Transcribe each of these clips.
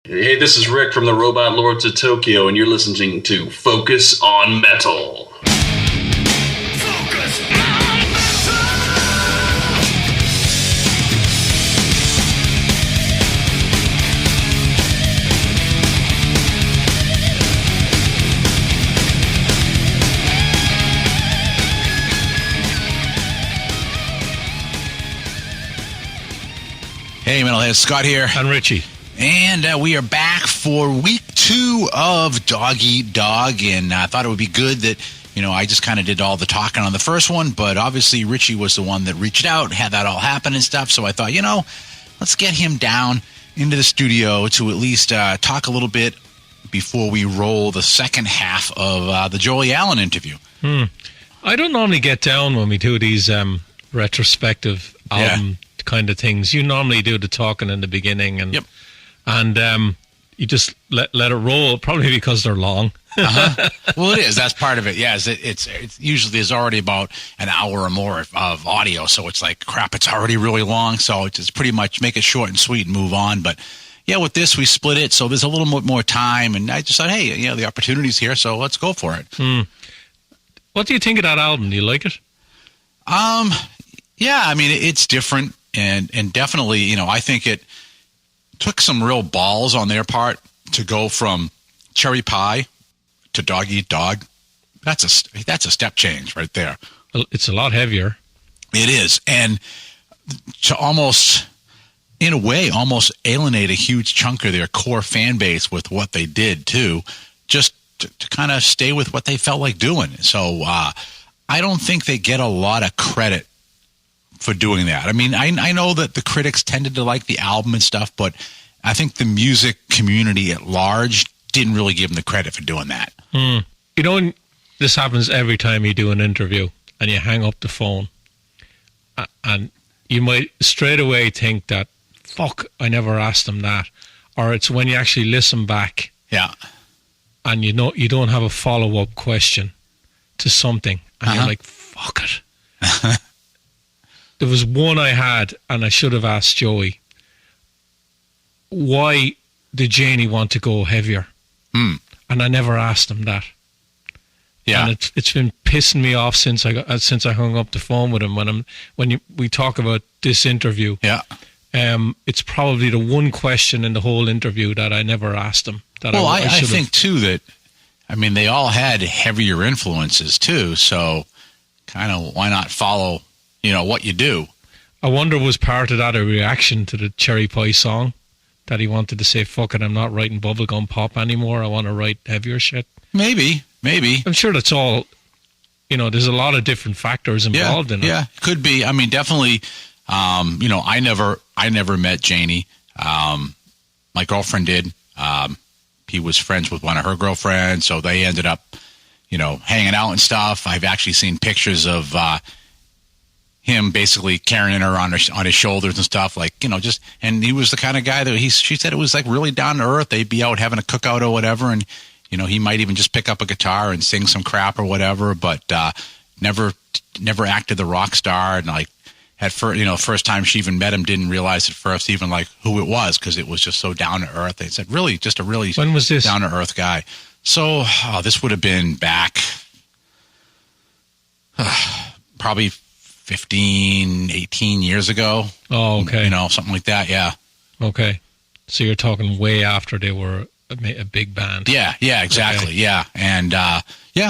Hey, this is Rick from the Robot Lords of Tokyo, and you're listening to Focus on Metal. Focus on metal. Hey, Metalheads, Scott here. And Richie. And we are back for week 2 of Dog Eat Dog, and I thought it would be good that, I just kind of did all the talking on the first one, but obviously Richie was the one that reached out, had that all happen and stuff, so I thought, let's get him down into the studio to at least talk a little bit before we roll the second half of the Joey Allen interview. I don't normally get down when we do these retrospective album kind of things. You normally do the talking in the beginning, and Yep. and you just let it roll, probably because they're long. Well, it is. That's part of it. Yeah, it's usually there's already about an hour or more of audio, so it's like, crap, it's already really long, so it's pretty much make it short and sweet and move on. But yeah, with this, we split it, so there's a little more time, and I just thought, hey, the opportunity's here, so let's go for it. What do you think of that album? Do you like it? Yeah, I mean, it's different, and definitely, I think it took some real balls on their part to go from Cherry Pie to Dog Eat Dog. That's a step change right there. It's a lot heavier. It is, and to almost, in a way, almost alienate a huge chunk of their core fan base with what they did too, just to kind of stay with what they felt like doing. So I don't think they get a lot of credit for doing that. I mean, I know that the critics tended to like the album and stuff, but I think the music community at large didn't really give them the credit for doing that. This happens every time you do an interview and you hang up the phone, and you might straight away think that, fuck, I never asked them that. Or it's when you actually listen back. Yeah. And you don't have a follow-up question to something, and you're like, fuck it. There was one I had, and I should have asked Joey, why did Janie want to go heavier? And I never asked him that. Yeah. And it's been pissing me off since I hung up the phone with him. When we talk about this interview, Yeah. It's probably the one question in the whole interview that I never asked him. Well, I think too that, I mean, they all had heavier influences too, so kind of why not follow, what you do? I wonder, was part of that a reaction to the Cherry Pie song, that he wanted to say, fuck it, I'm not writing bubblegum pop anymore, I want to write heavier shit? Maybe. I'm sure that's all, there's a lot of different factors involved in it. Yeah, could be. I mean, definitely, I never met Janie. My girlfriend did. He was friends with one of her girlfriends, so they ended up, hanging out and stuff. I've actually seen pictures of him basically carrying her on his shoulders and stuff, like, and he was the kind of guy that she said it was like really down to earth. They'd be out having a cookout or whatever, and he might even just pick up a guitar and sing some crap or whatever, but never acted the rock star. And like at first, first time she even met him, didn't realize at first even like who it was, because it was just so down to earth. They said really just a really when was this? Down to earth guy. So this would have been back probably 15, 18 years ago. Oh, okay. Something like that. Yeah. Okay. So you're talking way after they were a big band. Yeah, exactly. Okay. Yeah. And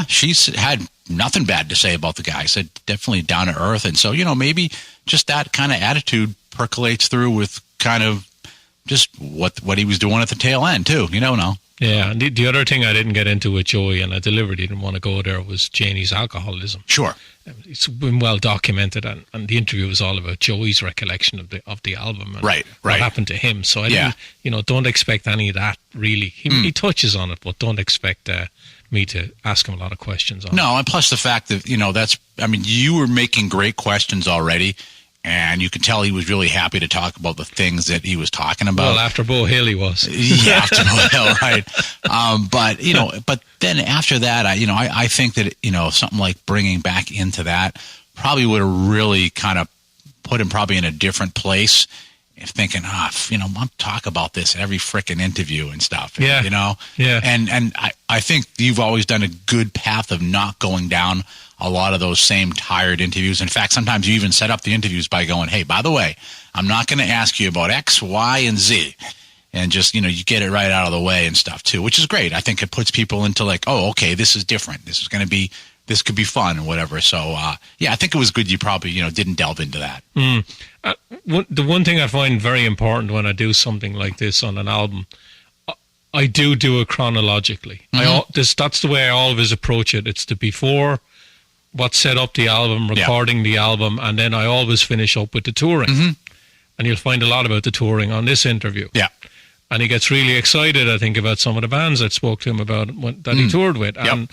she's had nothing bad to say about the guy. Said definitely down to earth. And so, maybe just that kind of attitude percolates through with kind of just what he was doing at the tail end too. Yeah, and the other thing I didn't get into with Joey, and I deliberately didn't want to go there, was Janie's alcoholism. Sure. It's been well documented, and the interview was all about Joey's recollection of the album and right. what happened to him. So I didn't, don't expect any of that really. He touches on it, but don't expect me to ask him a lot of questions on it. No, and plus the fact that, you were making great questions already, and you could tell he was really happy to talk about the things that he was talking about. Well, after Bo Hill, he was. Yeah, after Bo Hill, right. But then after that, I think that, something like bringing back into that probably would have really kind of put him probably in a different place. thinking, I'm talk about this every frickin' interview and stuff. Yeah. Yeah. And I think you've always done a good path of not going down a lot of those same tired interviews. In fact, sometimes you even set up the interviews by going, hey, by the way, I'm not going to ask you about X, Y, and Z. And just, you get it right out of the way and stuff too, which is great. I think it puts people into like, oh, okay, this is different. This could be fun or whatever. So, I think it was good you probably, didn't delve into that. The one thing I find very important when I do something like this on an album, I do it chronologically. That's the way I always approach it. It's the before, what set up the album, recording the album, and then I always finish up with the touring. And you'll find a lot about the touring on this interview. Yeah. And he gets really excited, I think, about some of the bands I spoke to him about that he toured with. And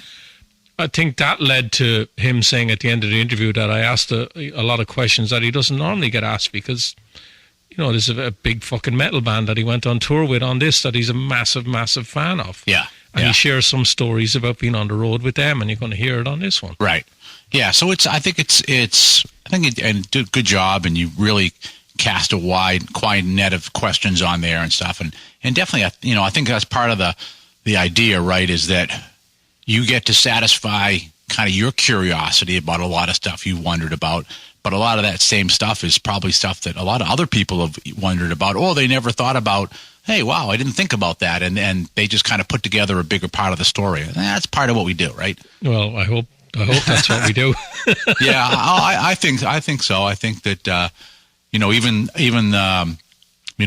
I think that led to him saying at the end of the interview that I asked a lot of questions that he doesn't normally get asked because, there's a big fucking metal band that he went on tour with on this that he's a massive, massive fan of. Yeah. And he shares some stories about being on the road with them, and you're going to hear it on this one. Right. Yeah. So I think good job, and you really cast a wide net of questions on there and stuff, and definitely, I think that's part of the idea, right? Is that you get to satisfy kind of your curiosity about a lot of stuff you wondered about, but a lot of that same stuff is probably stuff that a lot of other people have wondered about, or they never thought about. Hey, wow, I didn't think about that, and they just kind of put together a bigger part of the story. And that's part of what we do, right? Well, I hope that's what we do. Yeah, I think so. I think that even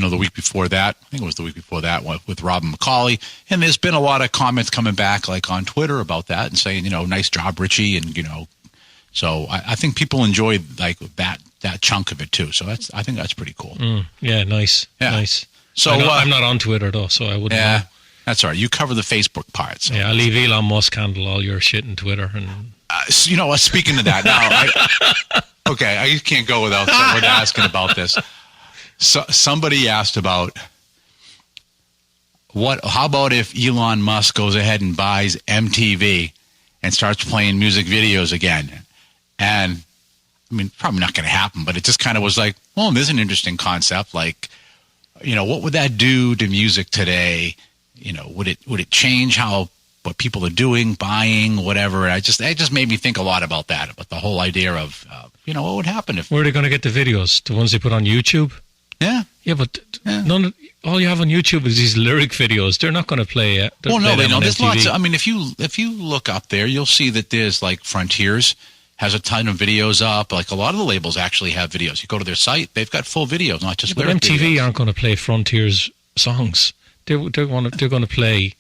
the week before that, I think it was the week before that with Robin McCauley, and there's been a lot of comments coming back like on Twitter about that and saying, nice job, Richie, and so I think people enjoy like that chunk of it too. So I think that's pretty cool. Yeah, nice. Yeah. Nice. So I'm not on Twitter though, so I wouldn't know. That's all right. You cover the Facebook part. So. Yeah, I leave Elon Musk handle all your shit on Twitter. And speaking of that, now, I can't go without someone asking about this. So, somebody asked about how about if Elon Musk goes ahead and buys MTV and starts playing music videos again? And I mean, probably not going to happen, but it just kind of was like, well, there's an interesting concept. Like, what would that do to music today? Would it change what people are doing, buying, whatever? It just made me think a lot about that, about the whole idea of, what would happen if... Where are they going to get the videos? The ones they put on YouTube? Yeah. Yeah, but all you have on YouTube is these lyric videos. They're not going to play it. Well, no, they don't. There's lots of, if you look up there, you'll see that there's like Frontiers has a ton of videos up. Like a lot of the labels actually have videos. You go to their site, they've got full videos, not just lyric videos. MTV aren't going to play Frontiers songs. They're going to play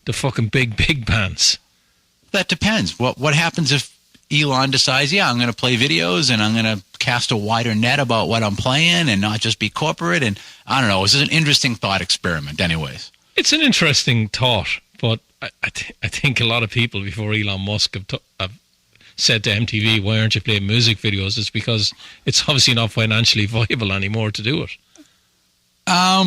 the fucking big bands. That depends. What happens if Elon decides, I'm going to play videos and I'm going to cast a wider net about what I'm playing and not just be corporate? And I don't know. This is an interesting thought experiment anyways. It's an interesting thought, but I think a lot of people before Elon Musk have said to MTV, why aren't you playing music videos? It's because it's obviously not financially viable anymore to do it. I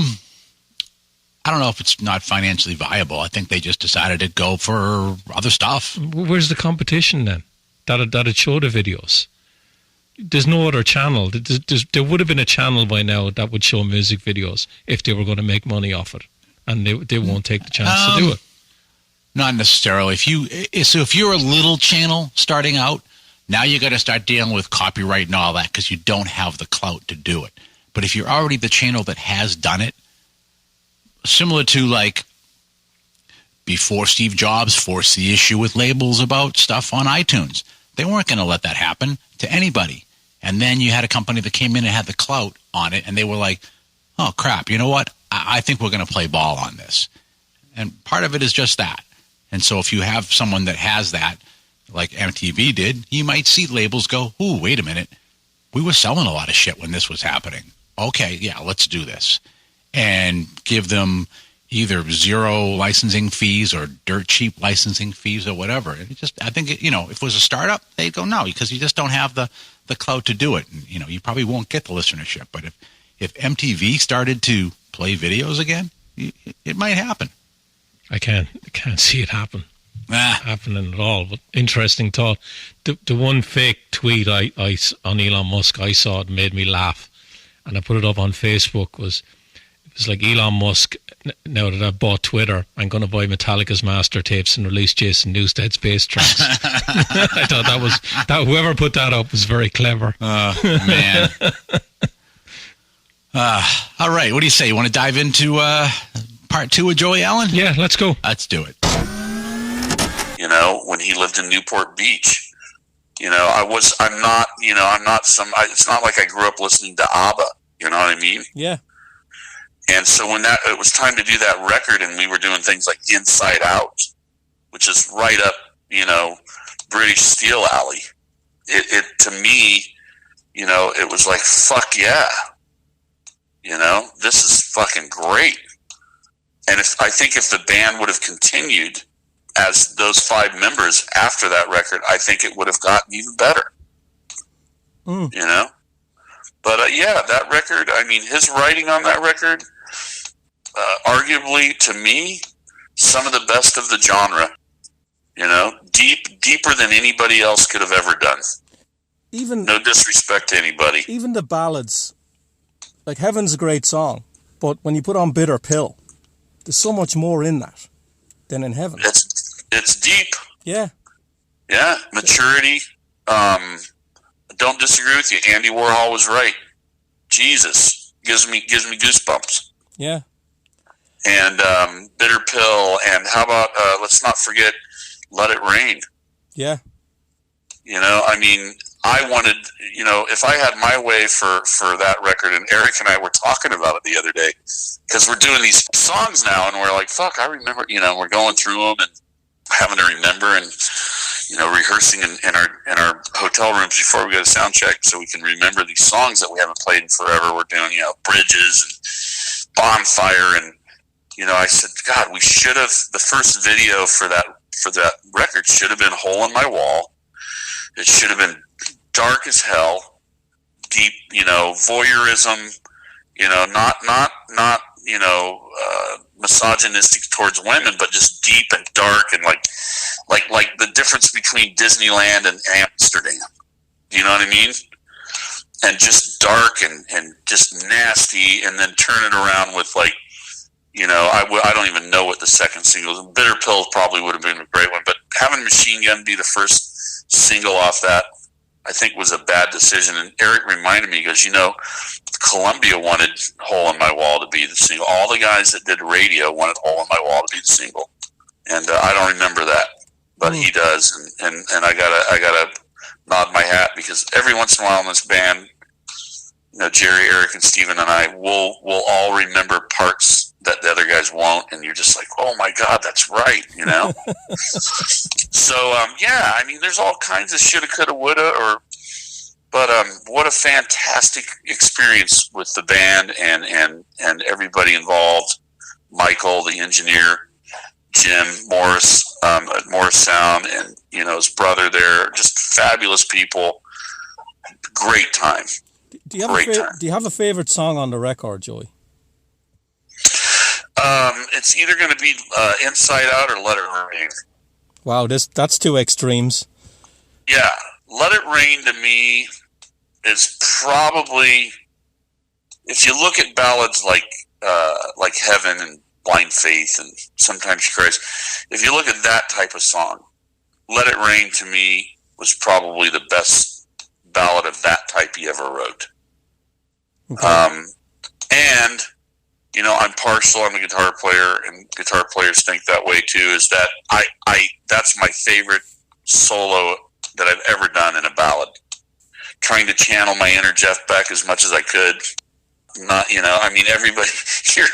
don't know if it's not financially viable. I think they just decided to go for other stuff. Where's the competition then? That'd show the videos. There's no other channel. There would have been a channel by now that would show music videos if they were going to make money off it, and they won't take the chance to do it. Not necessarily. If you're a little channel starting out, now you got to start dealing with copyright and all that because you don't have the clout to do it. But if you're already the channel that has done it, similar to like before Steve Jobs forced the issue with labels about stuff on iTunes, they weren't going to let that happen to anybody. And then you had a company that came in and had the clout on it, and they were like, oh, crap, you know what? I think we're going to play ball on this. And part of it is just that. And so if you have someone that has that, like MTV did, you might see labels go, ooh, wait a minute. We were selling a lot of shit when this was happening. Okay, yeah, let's do this. And give them either zero licensing fees or dirt cheap licensing fees or whatever. And I think, if it was a startup, they'd go, no, because you just don't have the clout to do it. And, you probably won't get the listenership. But if MTV started to play videos again, it might happen. I can't see it happening at all. But interesting thought. The one fake tweet I on Elon Musk I saw, it made me laugh, and I put it up on Facebook, it was like Elon Musk, now that I've bought Twitter, I'm going to buy Metallica's master tapes and release Jason Newsted's bass tracks. I thought that whoever put that up was very clever. Man. All right, what do you say? You want to dive into part 2 of Joey Allen? Yeah, let's go. Let's do it. You know, when he lived in Newport Beach, you know, it's not like I grew up listening to ABBA, you know what I mean? Yeah. And so when it was time to do that record, and we were doing things like Inside Out, which is right up, you know, British Steel Alley, it to me, you know, it was like, fuck yeah. You know, this is fucking great. And I think if the band would have continued as those 5 members after that record, I think it would have gotten even better. You know? But yeah, that record, I mean, his writing on that record, arguably to me, some of the best of the genre. You know, deeper than anybody else could have ever done. Even no disrespect to anybody. Even the ballads, like Heaven's a great song, but when you put on Bitter Pill, there's so much more in that than in Heaven. It's deep. Yeah. Yeah, maturity. Don't disagree with you. Andy Warhol was right. Jesus gives me goosebumps. Yeah. And Bitter Pill, and how about let's not forget Let It Rain. Yeah. You know, I mean, I wanted, you know, if I had my way for that record, and Eric and I were talking about it the other day, because we're doing these songs now, and we're like, fuck, I remember, you know, we're going through them and having to remember, and you know, rehearsing in our hotel rooms before we go to sound check, so we can remember these songs that we haven't played in forever. We're doing, you know, Bridges and Bonfire, and you know, I said, God, we should have, the first video for that record should have been Hole in My Wall. It should have been dark as hell, deep, you know, voyeurism, you know, not you know, misogynistic towards women, but just deep and dark, and like the difference between Disneyland and Amsterdam. Do you know what I mean? And just dark and just nasty, and then turn it around with, like, you know, I don't even know what the second single is. Bitter Pill probably would have been a great one, but having Machine Gun be the first single off that, I think, was a bad decision. And Eric reminded me, because, you know, Columbia wanted Hole in My Wall to be the single. All the guys that did radio wanted Hole in My Wall to be the single. And I don't remember that, but he does. And I gotta nod my hat, because every once in a while in this band, you know, Jerry, Eric, and Steven and I will all remember parts that the other guys won't, and you're just like, oh my God, that's right, you know? So, yeah, I mean, there's all kinds of shoulda, coulda, woulda, but what a fantastic experience with the band and everybody involved. Michael, the engineer, Jim Morris at Morris Sound, and, you know, his brother there, just fabulous people. Great time. Do you have a favorite song on the record, Joey? It's either going to be Inside Out or Let It Rain. Wow, that's two extremes. Yeah, Let It Rain to me is probably, if you look at ballads like Heaven and Blind Faith and Sometimes You Cries, if you look at that type of song, Let It Rain to me was probably the best ballad of that type he ever wrote. Okay. And, you know, I'm partial, I'm a guitar player, and guitar players think that way too, is that that's my favorite solo that I've ever done in a ballad. Trying to channel my inner Jeff Beck as much as I could. Not, you know, I mean, everybody here,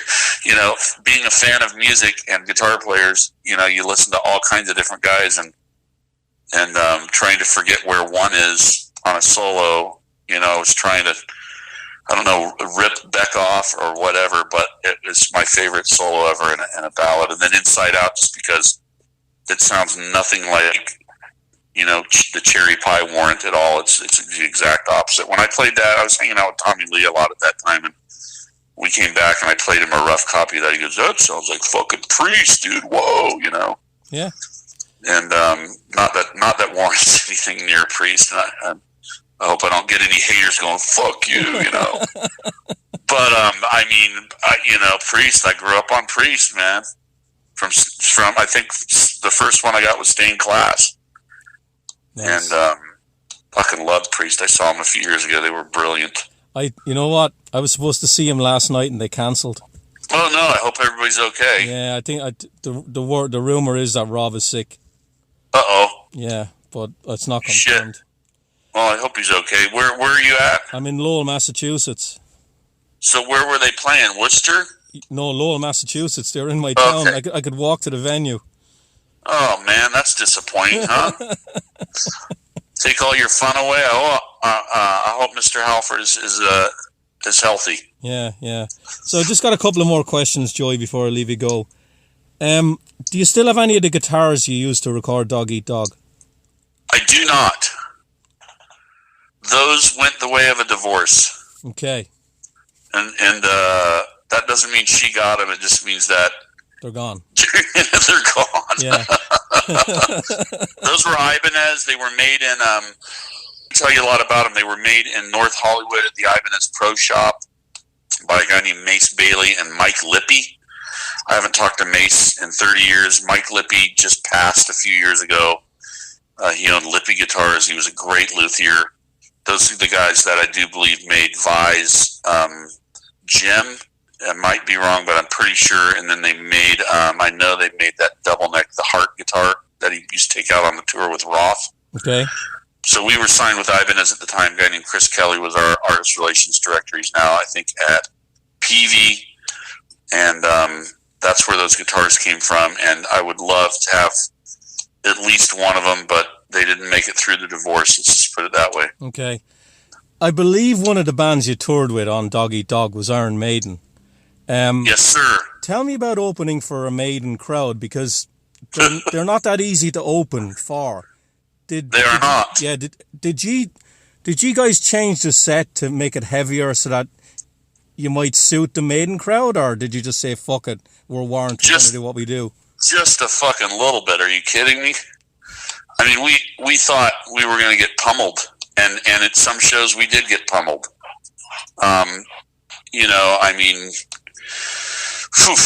you know, being a fan of music and guitar players, you know, you listen to all kinds of different guys, and trying to forget where one is on a solo, you know, I was trying to, I don't know, rip Beck off or whatever, but it was my favorite solo ever in a ballad. And then Inside Out, just because it sounds nothing like, you know, the Cherry Pie Warrant at all. It's the exact opposite. When I played that, I was hanging out with Tommy Lee a lot at that time, and we came back and I played him a rough copy of that. He goes, that sounds like fucking Priest, dude. Whoa, you know? Yeah. And not that Warrant's anything near Priest. And I hope I don't get any haters going, fuck you, you know. But, I mean, Priest, I grew up on Priest, man. From I think the first one I got was Stained Class. Nice. And fucking loved Priest. I saw them a few years ago. They were brilliant. You know what? I was supposed to see him last night and they cancelled. Oh, no, I hope everybody's okay. Yeah, I think the rumor is that Rob is sick. Uh-oh. Yeah, but it's not confirmed. Shit. Well, I hope he's okay. Where are you at? I'm in Lowell, Massachusetts. So where were they playing? Worcester? No, Lowell, Massachusetts. They're in my town. Okay. I could walk to the venue. Oh, man, that's disappointing, huh? Take all your fun away. I hope Mr. Halford is healthy. Yeah. So I just got a couple of more questions, Joey, before I leave you go. Do you still have any of the guitars you used to record Dog Eat Dog? I do not. Those went the way of a divorce. Okay. And that doesn't mean she got them. It just means that they're gone. They're gone. Yeah. Those were Ibanez. They were made in. I'll tell you a lot about them. They were made in North Hollywood at the Ibanez Pro Shop by a guy named Mace Bailey and Mike Lippy. I haven't talked to Mace in 30 years. Mike Lippy just passed a few years ago. He owned Lippy Guitars. He was a great luthier. Those are the guys that I do believe made Vi's. Jim, I might be wrong, but I'm pretty sure. And then they made, I know they made that double neck, the Hart guitar that he used to take out on the tour with Roth. Okay. So we were signed with Ibanez at the time. A guy named Chris Kelly was our artist relations director. He's now, I think, at PV. And that's where those guitars came from. And I would love to have at least one of them, but they didn't make it through the divorce. Let's just put it that way. Okay. I believe one of the bands you toured with on Dog Eat Dog was Iron Maiden. Yes, sir. Tell me about opening for a Maiden crowd, because they're not that easy to open for. They are not. Yeah. Did you guys change the set to make it heavier so that you might suit the Maiden crowd, or did you just say, fuck it, we're Warrant, we're going to do what we do? Just a fucking little bit. Are you kidding me? I mean, we thought we were going to get pummeled, and at some shows we did get pummeled. I mean,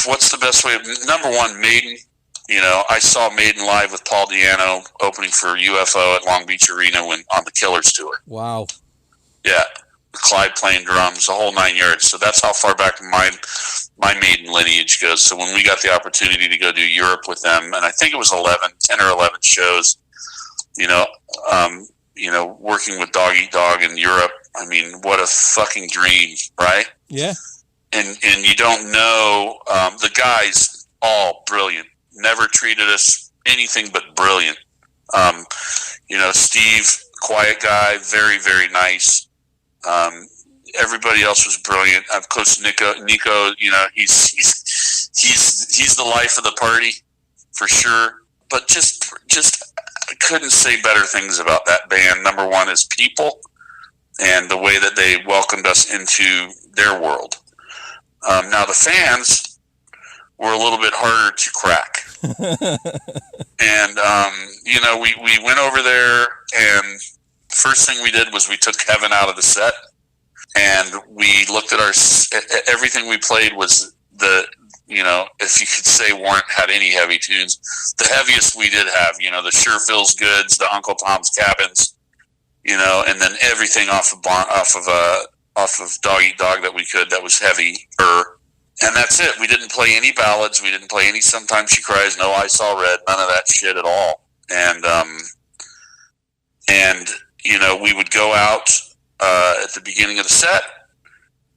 what's the best way? Number one, Maiden. I saw Maiden live with Paul Di'Anno opening for UFO at Long Beach Arena on the Killers tour. Wow. Yeah, Clyde playing drums, the whole 9 yards. So that's how far back my Maiden lineage goes. So when we got the opportunity to go do Europe with them, and I think it was 10 or 11 shows, working with Dog Eat Dog in Europe. I mean, what a fucking dream, right? Yeah. And you don't know, the guys, all brilliant. Never treated us anything but brilliant. Steve, quiet guy, very, very nice. Everybody else was brilliant. Of course, Nico, he's the life of the party for sure. But just I couldn't say better things about that band. Number one is people and the way that they welcomed us into their world. Now the fans were a little bit harder to crack. And, we went over there, and first thing we did was we took Kevin out of the set, and we looked at everything we played was if you could say Warrant had any heavy tunes, the heaviest we did have, the Sure Feels Goods, the Uncle Tom's Cabins, and then everything off of Dog Eat Dog that was heavier. And that's it. We didn't play any ballads. We didn't play any Sometimes She Cries, No I Saw Red, none of that shit at all. And we would go out at the beginning of the set,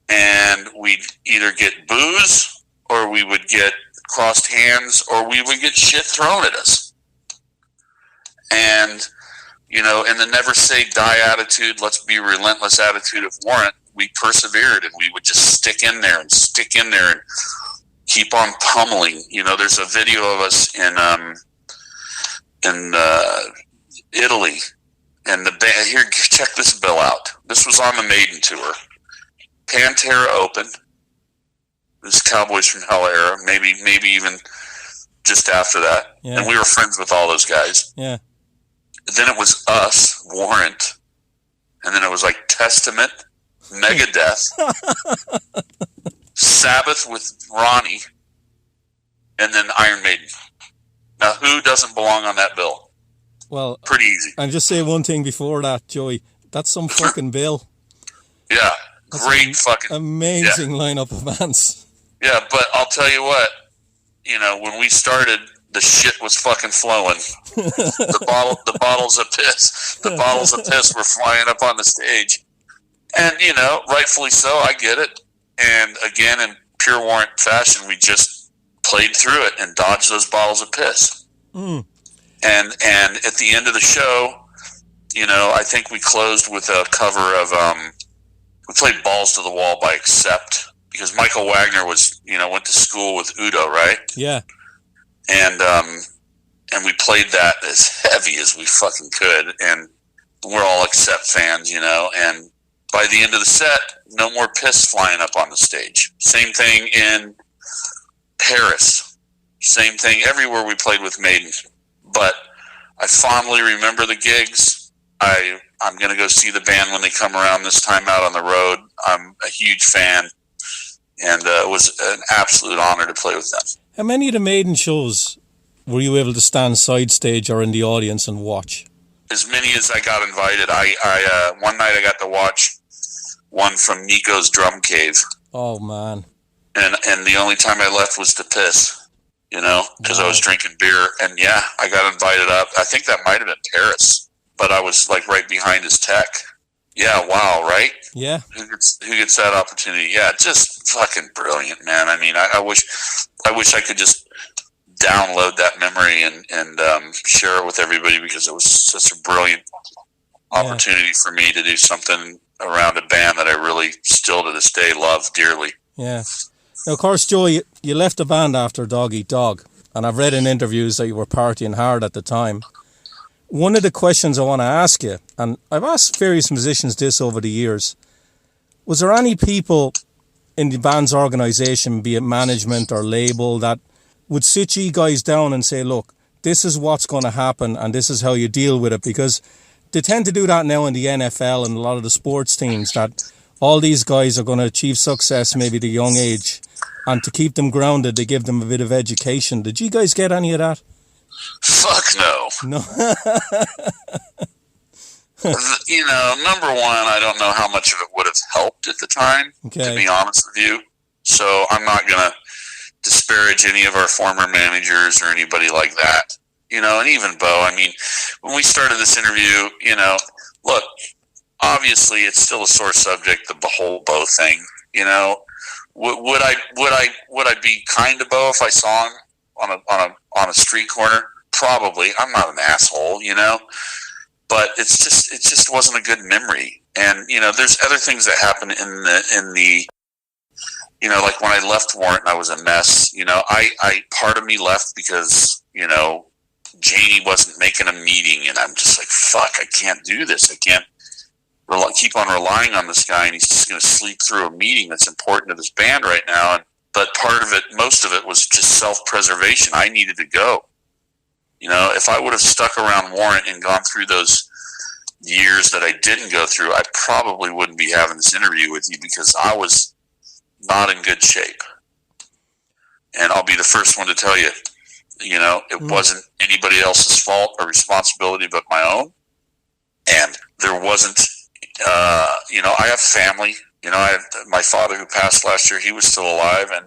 and we'd either get booze, or we would get crossed hands, or we would get shit thrown at us. And, in the never say die attitude, let's be relentless attitude of Warrant, we persevered, and we would just stick in there and keep on pummeling. There's a video of us in Italy, and the band here. Check this bill out. This was on the Maiden tour. Pantera opened. This Cowboys from Hell era, maybe even just after that, yeah. And we were friends with all those guys. Yeah. Then it was us, Warrant, and then it was like Testament, Megadeth, Sabbath with Ronnie, and then Iron Maiden. Now, who doesn't belong on that bill? Well, pretty easy. And just say one thing before that, Joey. That's some fucking bill. Yeah, That's great fucking amazing lineup of bands. Yeah, but I'll tell you what. When we started, the shit was fucking flowing. The bottles of piss were flying up on the stage, and rightfully so. I get it. And again, in pure Warrant fashion, we just played through it and dodged those bottles of piss. And at the end of the show, I think we closed with a cover of we played "Balls to the Wall" by Accept, because Michael Wagner went to school with Udo, right? Yeah. And we played that as heavy as we fucking could, and we're all Accept fans, and by the end of the set, no more piss flying up on the stage. Same thing in Paris. Same thing everywhere we played with Maiden. But I fondly remember the gigs. I'm going to go see the band when they come around this time out on the road. I'm a huge fan, and it was an absolute honor to play with them. How many of the Maiden shows were you able to stand side stage or in the audience and watch? As many as I got invited. I one night I got to watch one from Nico's Drum Cave. Oh, man. And the only time I left was to piss, because I was drinking beer. And yeah, I got invited up. I think that might have been Paris, but I was like right behind his tech. Yeah, wow, right? Yeah. Who gets that opportunity? Yeah, just fucking brilliant, man. I mean, I wish I could just download that memory and share it with everybody, because it was such a brilliant opportunity for me to do something around a band that I really still to this day love dearly. Yeah. Now, of course, Joe, you left the band after Dog Eat Dog, and I've read in interviews that you were partying hard at the time. One of the questions I want to ask you, and I've asked various musicians this over the years, was there any people in the band's organisation, be it management or label, that would sit you guys down and say, look, this is what's going to happen and this is how you deal with it? Because they tend to do that now in the NFL and a lot of the sports teams, that all these guys are going to achieve success maybe at a young age, and to keep them grounded, they give them a bit of education. Did you guys get any of that? Fuck no. No. Number one, I don't know how much of it would have helped at the time, to be honest with you. So I'm not going to disparage any of our former managers or anybody like that. And even Bo, I mean, when we started this interview, look, obviously it's still a sore subject, the whole Bo thing. Would I be kind to Bo if I saw him on a street corner? Probably. I'm not an asshole, but it just wasn't a good memory. And there's other things that happen in the like when I left Warrant, I was a mess. I part of me left because Janie wasn't making a meeting, and I'm just like, fuck, I can't do this. I can't keep on relying on this guy, and he's just going to sleep through a meeting that's important to this band right now. But part of it, most of it, was just self-preservation. I needed to go. If I would have stuck around Warrant and gone through those years that I didn't go through, I probably wouldn't be having this interview with you, because I was not in good shape. And I'll be the first one to tell you, it wasn't anybody else's fault or responsibility but my own. And there wasn't, I have family. I have my father who passed last year. He was still alive, and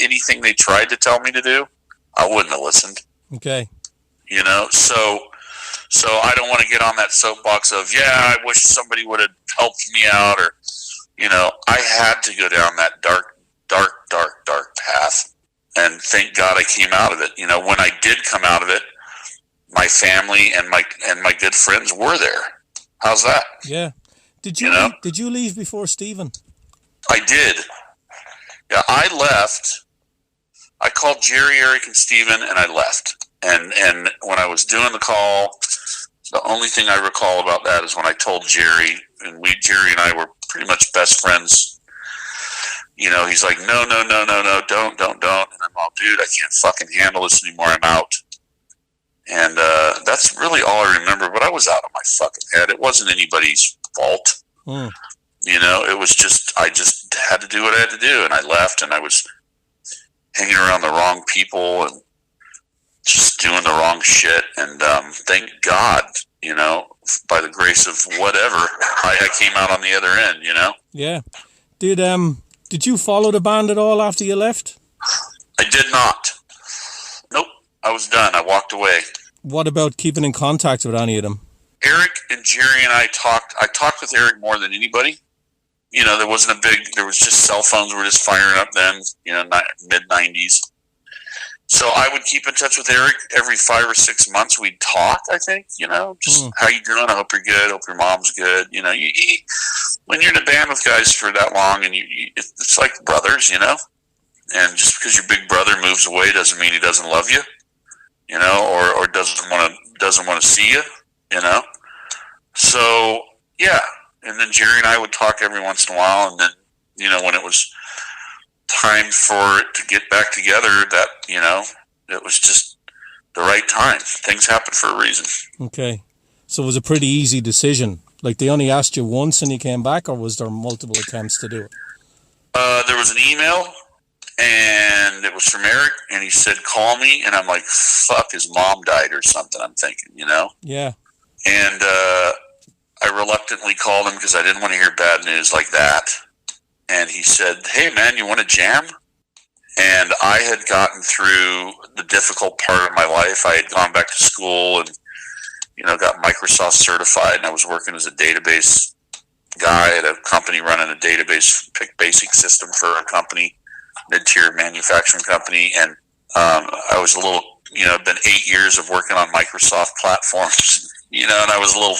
anything they tried to tell me to do, I wouldn't have listened. Okay. So I don't want to get on that soapbox of, I wish somebody would have helped me out, or, I had to go down that dark path, and thank God I came out of it. When I did come out of it, my family and my good friends were there. How's that? Yeah. Did you leave before Stephen? I did. Yeah, I left. I called Jerry, Eric, and Stephen, and I left. And when I was doing the call, the only thing I recall about that is when I told Jerry, and Jerry and I were pretty much best friends. He's like, no, don't. And I'm all, dude, I can't fucking handle this anymore. I'm out. And that's really all I remember. But I was out of my fucking head. It wasn't anybody's fault. You know, it was just, I just had to do what I had to do. And I left, and I was hanging around the wrong people and just doing the wrong shit. And thank God, you know, by the grace of whatever, I came out on the other end, you know? Yeah. Did you follow the band at all after you left? I did not. Nope. I was done. I walked away. What about keeping in contact with any of them? Eric and Jerry and I talked with Eric more than anybody. You know, there was just cell phones were just firing up then, you know, mid-90s. So I would keep in touch with Eric every 5 or 6 months. We'd talk, I think, you know, just how you doing? I hope you're good. Hope your mom's good. You know, when you're in a band with guys for that long, and it's like brothers, you know, and just because your big brother moves away doesn't mean he doesn't love you, you know, or doesn't want to see you, you know. So yeah, and then Jerry and I would talk every once in a while, and then, you know, when it was time for it to get back together, that, you know, it was just the right time. Things happen for a reason. Okay. So it was a pretty easy decision. Like, they only asked you once and you came back, or was there multiple attempts to do it? There was an email, and it was from Eric, and he said, call me. And I'm like, fuck, his mom died or something, I'm thinking, you know? Yeah. And I reluctantly called him because I didn't want to hear bad news like that. And he said, hey, man, you want to jam? And I had gotten through the difficult part of my life. I had gone back to school and, you know, got Microsoft certified, and I was working as a database guy at a company running a database basic system for a company, mid-tier manufacturing company. And I was a little, you know, been 8 years of working on Microsoft platforms, you know, and I was a little,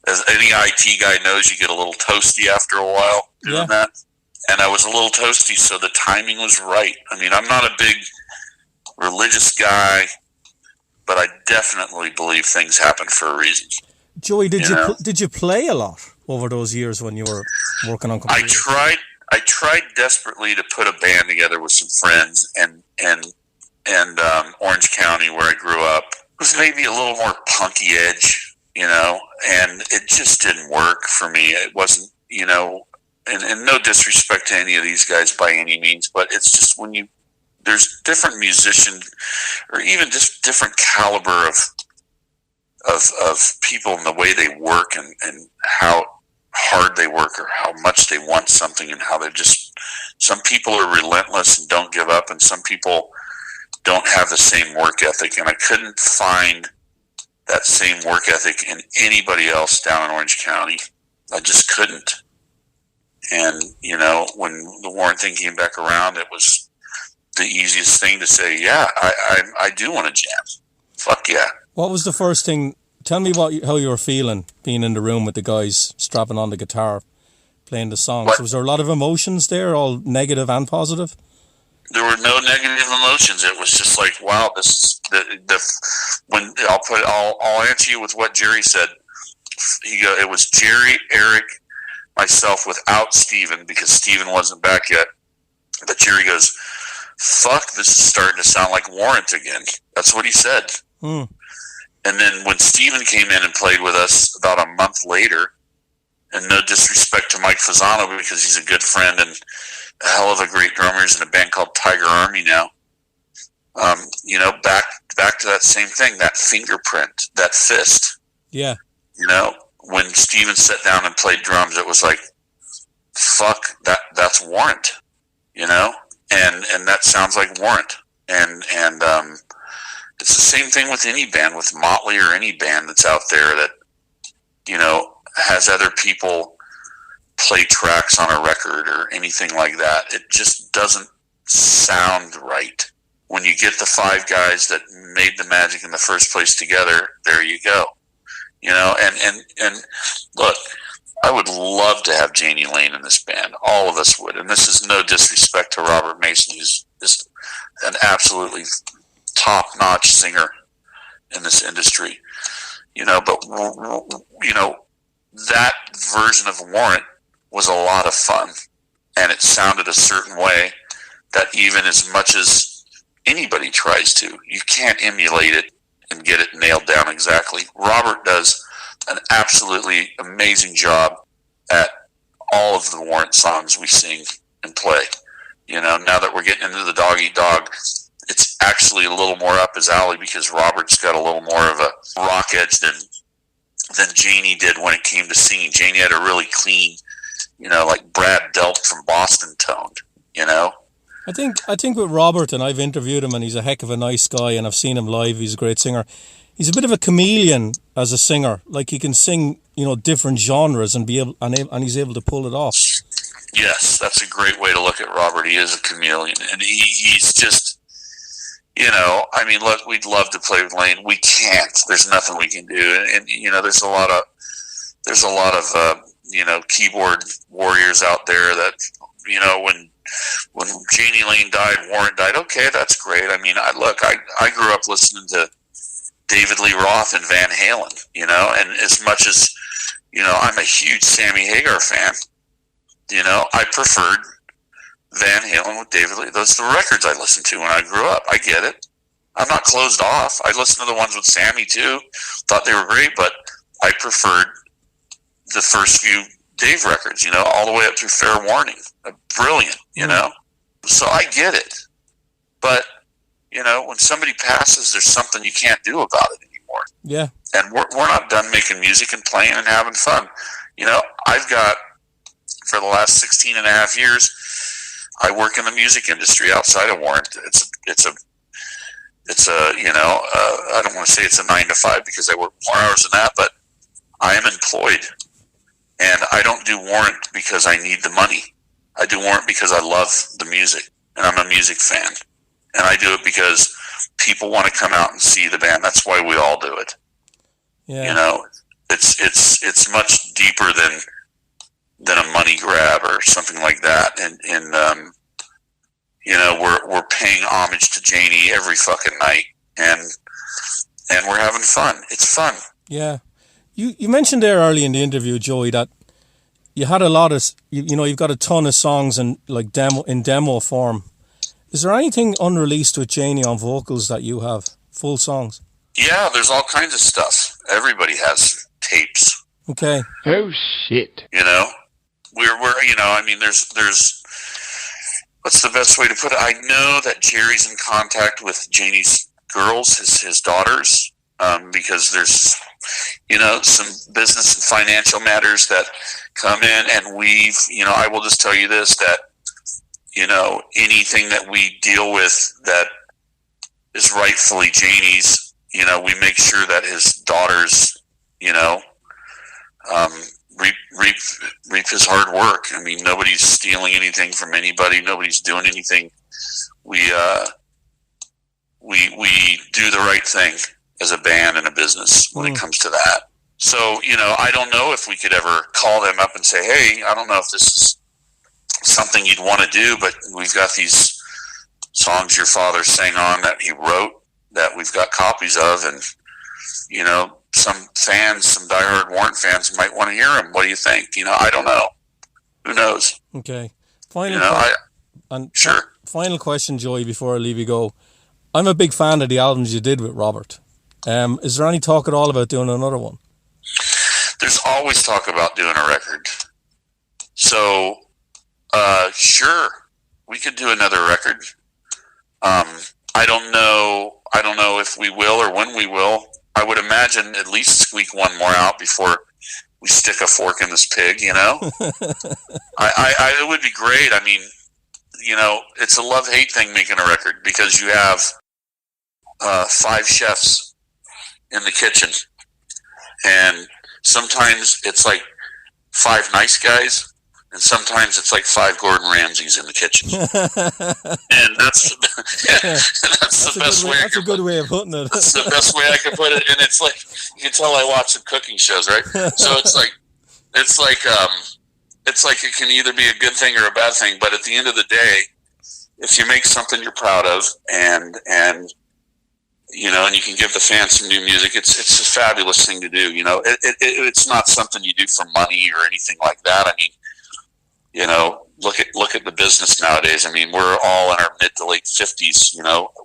as any IT guy knows, you get a little toasty after a while doing that. And I was a little toasty, so the timing was right. I mean, I'm not a big religious guy, but I definitely believe things happen for a reason. Joey, did you play a lot over those years when you were working on computers? I tried desperately to put a band together with some friends, and Orange County, where I grew up, was maybe a little more punky edge, you know, and it just didn't work for me. It wasn't, you know, and no disrespect to any of these guys by any means, but it's just when there's different musicians, or even just different caliber of people in the way they work, and how hard they work, or how much they want something, and how they're just, some people are relentless and don't give up, and some people don't have the same work ethic. And I couldn't find that same work ethic in anybody else down in Orange County. I just couldn't. And, you know, when the Warrant thing came back around, it was the easiest thing to say, yeah, I do want to jam. Fuck yeah. What was the first thing? Tell me how you were feeling being in the room with the guys strapping on the guitar, playing the songs. Was there a lot of emotions there, all negative and positive? There were no negative emotions. It was just like, wow, this when I'll answer you with what Jerry said. It was Jerry, Eric, myself, without Steven, because Steven wasn't back yet. But Jerry goes, fuck, this is starting to sound like Warrant again. That's what he said. And then when Steven came in and played with us about a month later, and no disrespect to Mike Fasano, because he's a good friend and a hell of a great drummer, he's in a band called Tiger Army now. You know, back to that same thing, that fingerprint, that fist. Yeah. You know, when Steven sat down and played drums, it was like, fuck, that's Warrant, you know? And that sounds like Warrant. And it's the same thing with any band, with Motley or any band that's out there that, you know, has other people play tracks on a record or anything like that. It just doesn't sound right. When you get the 5 guys that made the magic in the first place together, there you go. You know, and look, I would love to have Janie Lane in this band. All of us would. And this is no disrespect to Robert Mason, who's just an absolutely top-notch singer in this industry. You know, but, you know, that version of Warrant was a lot of fun. And it sounded a certain way that even as much as anybody tries to, you can't emulate it and get it nailed down exactly. Robert does an absolutely amazing job at all of the Warrant songs we sing and play. You know, now that we're getting into the Dog Eat Dog, it's actually a little more up his alley because Robert's got a little more of a rock edge than Janie did when it came to singing. Janie had a really clean, you know, like Brad Delp from Boston toned, you know? I think with Robert, and I've interviewed him, and he's a heck of a nice guy, and I've seen him live. He's a great singer. He's a bit of a chameleon as a singer. Like, he can sing, you know, different genres and he's able to pull it off. Yes, that's a great way to look at Robert. He is a chameleon, and he's just, you know, I mean, look, we'd love to play with Lane. We can't. There's nothing we can do, and you know, there's a lot of you know, keyboard warriors out there that, you know, when Janie Lane died, Warrant died. Okay, that's great. I mean, I grew up listening to David Lee Roth and Van Halen, you know, and as much as, you know, I'm a huge Sammy Hagar fan, you know, I preferred Van Halen with David Lee. Those are the records I listened to when I grew up. I get it. I'm not closed off. I listened to the ones with Sammy too. Thought they were great, but I preferred the first few Dave records, you know, all the way up through Fair Warning. Brilliant, you know. So I get it. But, you know, when somebody passes, there's something you can't do about it anymore. Yeah. And we're not done making music and playing and having fun. You know, I've got, for the last 16 and a half years, I work in the music industry outside of Warrant. It's a you know, I don't want to say it's a 9 to 5 because I work more hours than that, but I am employed. And I don't do Warrant because I need the money. I do Warrant because I love the music, and I'm a music fan. And I do it because people want to come out and see the band. That's why we all do it. Yeah. You know, it's much deeper than a money grab or something like that. And you know, we're paying homage to Janie every fucking night, and we're having fun. It's fun. Yeah. You mentioned there early in the interview, Joey, that you had a lot of, you know, you've got a ton of songs in like demo form. Is there anything unreleased with Janie on vocals that you have, full songs? Yeah, there's all kinds of stuff. Everybody has tapes. Okay. Oh shit. You know, we're you know, I mean, there's what's the best way to put it? I know that Jerry's in contact with Janie's girls, his daughters, because there's, you know, some business and financial matters that come in, and we've, you know, I will just tell you this, that, you know, anything that we deal with that is rightfully Janie's, you know, we make sure that his daughters, you know, reap his hard work. I mean, nobody's stealing anything from anybody. Nobody's doing anything. We do the right thing as a band and a business when it comes to that. So, you know, I don't know if we could ever call them up and say, hey, I don't know if this is something you'd want to do, but we've got these songs your father sang on that he wrote that we've got copies of, and, you know, some fans, some diehard Warrant fans might want to hear them. What do you think? You know, I don't know. Who knows? Okay. Sure. Final question, Joey, before I leave you go. I'm a big fan of the albums you did with Robert. Is there any talk at all about doing another one? There's always talk about doing a record. So, sure, we could do another record. I don't know if we will or when we will. I would imagine at least squeak one more out before we stick a fork in this pig, you know? It would be great. I mean, you know, it's a love-hate thing making a record because you have 5 chefs in the kitchen, and sometimes it's like 5 nice guys, and sometimes it's like 5 Gordon Ramsays in the kitchen. And that's the best way. That's a good way of putting it. That's the best way I can put it. And it's like, you can tell I watch some cooking shows, right? So it's like it can either be a good thing or a bad thing. But at the end of the day, if you make something you're proud of, and you know, and you can give the fans some new music, it's a fabulous thing to do. You know, it's not something you do for money or anything like that. I mean, you know, look at the business nowadays. I mean, we're all in our mid to late 50s.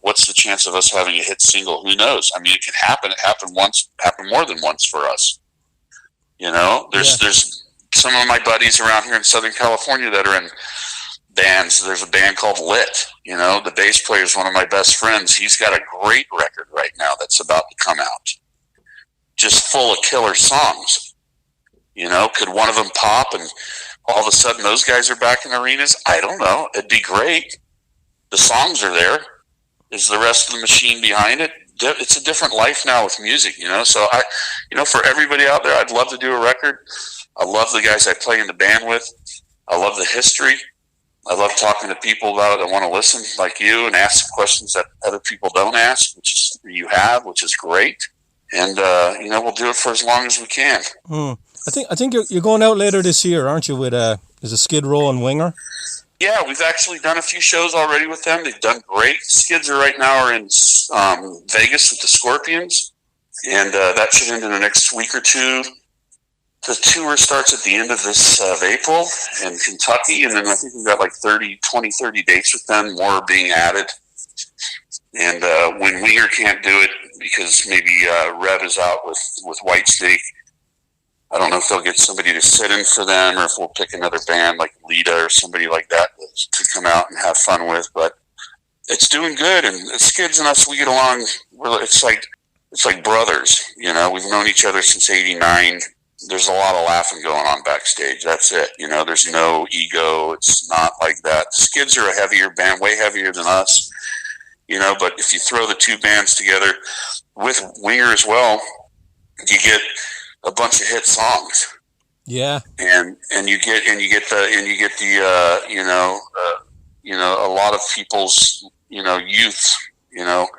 What's the chance of us having a hit single? Who knows? I mean, it can happen. It happened once, happened more than once for us. There's some of my buddies around here in Southern California that are in bands. There's a band called Lit. The bass player is one of my best friends. He's got a great record right now that's about to come out, just full of killer songs. Could one of them pop and all of a sudden those guys are back in arenas? I don't know. It'd be great. The songs are there. Is the rest of the machine behind it? It's a different life now with music, So for everybody out there, I'd love to do a record. I love the guys I play in the band with. I love the history. I love talking to people about it that want to listen, like you, and ask questions that other people don't ask, which is great. And we'll do it for as long as we can. I think you're going out later this year, aren't you? With is it Skid Row and Winger? Yeah, we've actually done a few shows already with them. They've done great. Skids right now are in Vegas with the Scorpions, and that should end in the next week or two. The tour starts at the end of this of April in Kentucky, and then I think we've got like 30 dates with them, more being added. And when Winger can't do it because maybe Rev is out with Whitesnake, I don't know if they'll get somebody to sit in for them or if we'll pick another band like Lita or somebody like that to come out and have fun with. But it's doing good, and the Skids and us, we get along. It's like brothers, We've known each other since '89. There's a lot of laughing going on backstage. That's it. There's no ego. It's not like that. Skids are a heavier band, way heavier than us. But if you throw the two bands together with Winger as well, you get a bunch of hit songs. Yeah. And you get a lot of people's, youth, you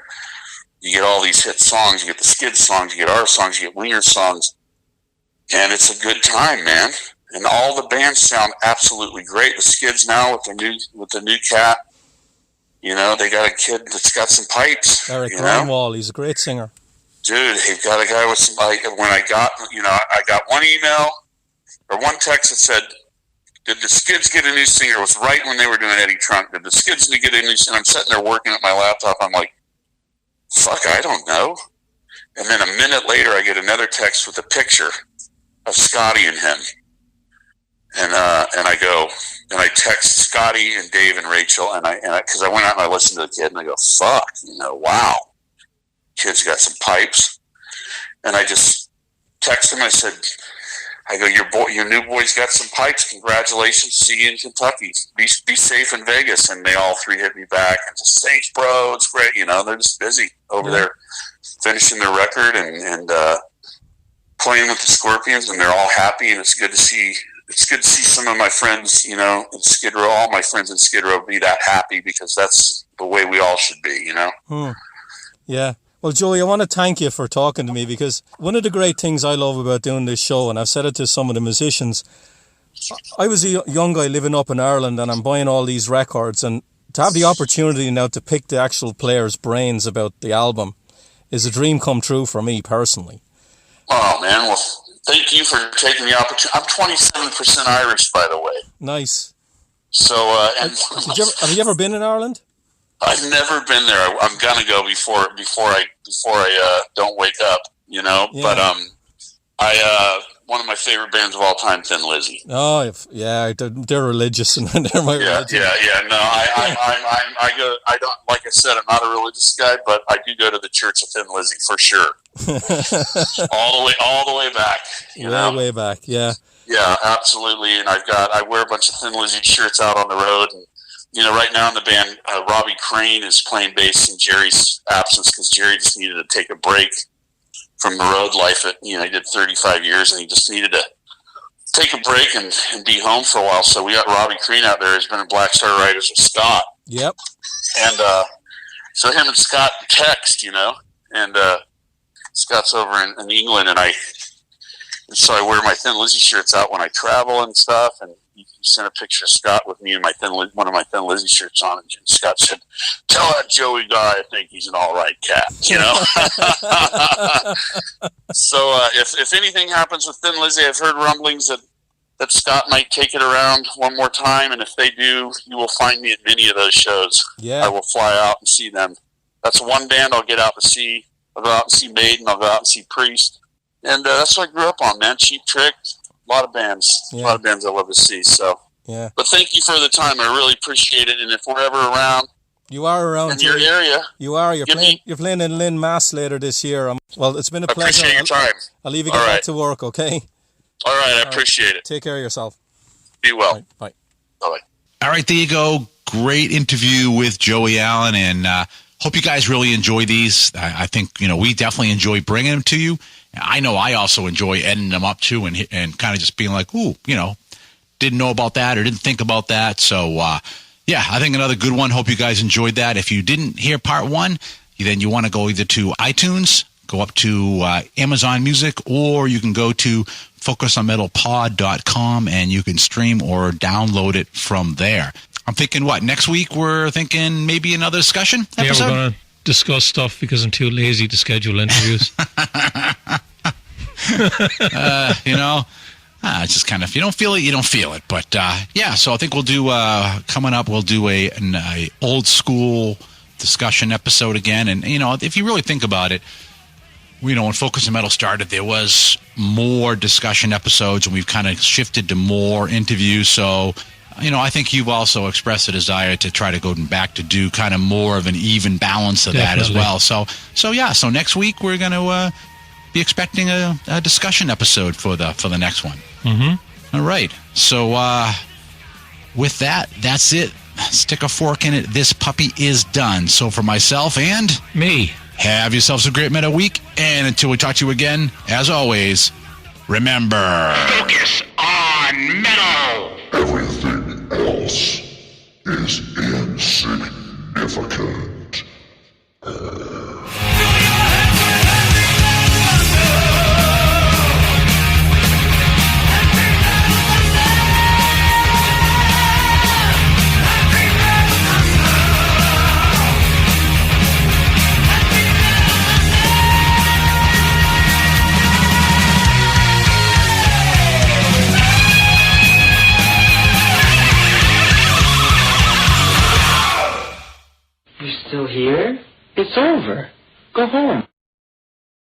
get all these hit songs, you get the Skid songs, you get our songs, you get Winger songs. And it's a good time, man. And all the bands sound absolutely great. The Skids now with the new cat, they got a kid that's got some pipes. Eric Grunwald, he's a great singer. Dude, they've got a guy with some, when I got one email or one text that said, did the Skids get a new singer? It was right when they were doing Eddie Trunk. Did the Skids get a new singer? I'm sitting there working at my laptop. I'm like, fuck, I don't know. And then a minute later, I get another text with a picture of Scotty and him. And I go, and I text Scotty and Dave and Rachel, and because I went out and I listened to the kid, and I go, fuck, wow. Kid's got some pipes. And I just text him. I go, your new boy's got some pipes. Congratulations. See you in Kentucky. Be safe in Vegas. And they all three hit me back and just, thanks, bro. It's great. They're just busy over there finishing their record and playing with the Scorpions, and they're all happy. And it's good to see some of my friends, in Skid Row, all my friends in Skid Row be that happy, because that's the way we all should be, Yeah. Well, Joey, I want to thank you for talking to me, because one of the great things I love about doing this show, and I've said it to some of the musicians, I was a young guy living up in Ireland, and I'm buying all these records, and to have the opportunity now to pick the actual players' brains about the album is a dream come true for me personally. Oh, man. Well, thank you for taking the opportunity. I'm 27% Irish, by the way. Nice. So, have you ever been in Ireland? I've never been there. I'm gonna go before I don't wake up, Yeah. But one of my favorite bands of all time, Thin Lizzy. Oh yeah, they're religious, and they're my religion. Yeah. No, I go. I don't, like I said, I'm not a religious guy, but I do go to the Church of Thin Lizzy for sure. all the way back. Way back. Yeah. Yeah, absolutely. And I wear a bunch of Thin Lizzy shirts out on the road. And, right now in the band, Robbie Crane is playing bass in Jerry's absence, because Jerry just needed to take a break from the road life. He did 35 years, and he just needed to take a break and be home for a while. So we got Robbie Crane out there. He's been in Black Star Riders with Scott. Yep. And so him and Scott text, and Scott's over in England, and so I wear my Thin Lizzy shirts out when I travel and stuff, and he sent a picture of Scott with me and one of my Thin Lizzy shirts on, and Scott said, "Tell that Joey guy I think he's an all right cat," So if anything happens with Thin Lizzy, I've heard rumblings that that Scott might take it around one more time, and if they do, you will find me at many of those shows. Yeah. I will fly out and see them. That's one band I'll get out to see. I'll go out and see Maiden. I'll go out and see Priest. And that's what I grew up on, man. Cheap Trick. A lot of bands. Yeah. A lot of bands I love to see. So, yeah. But thank you for the time. I really appreciate it. And if we're ever around, you are around in your area, you are. You're playing in Lynn, Mass later this year. Well, it's been a pleasure. I appreciate your time. I'll leave you get back to work. Okay. All right. I appreciate it. Take care of yourself. Be well. Right, bye. Bye. All right, there you go. Great interview with Joey Allen, and hope you guys really enjoy these. I think, we definitely enjoy bringing them to you. I know I also enjoy editing them up too, and kind of just being like, ooh, didn't know about that or didn't think about that. So, yeah, I think another good one. Hope you guys enjoyed that. If you didn't hear part one, then you want to go either to iTunes, go up to Amazon Music, or you can go to focusonmetalpod.com and you can stream or download it from there. I'm thinking next week we're thinking maybe another discussion episode? Yeah, we're going to discuss stuff because I'm too lazy to schedule interviews. It's just kind of, if you don't feel it, you don't feel it. But yeah, so I think we'll do, coming up, we'll do an old school discussion episode again. And, if you really think about it, when Focus on Metal started, there was more discussion episodes, and we've kind of shifted to more interviews. So, I think you've also expressed a desire to try to go back to do kind of more of an even balance of that as well. So next week we're going to be expecting a discussion episode for the next one. Mm-hmm. All right. So with that, that's it. Stick a fork in it. This puppy is done. So for myself and me, have yourselves a great metal week. And until we talk to you again, as always, remember, focus on metal. Everything else is insignificant. You're still here? It's over. Go home.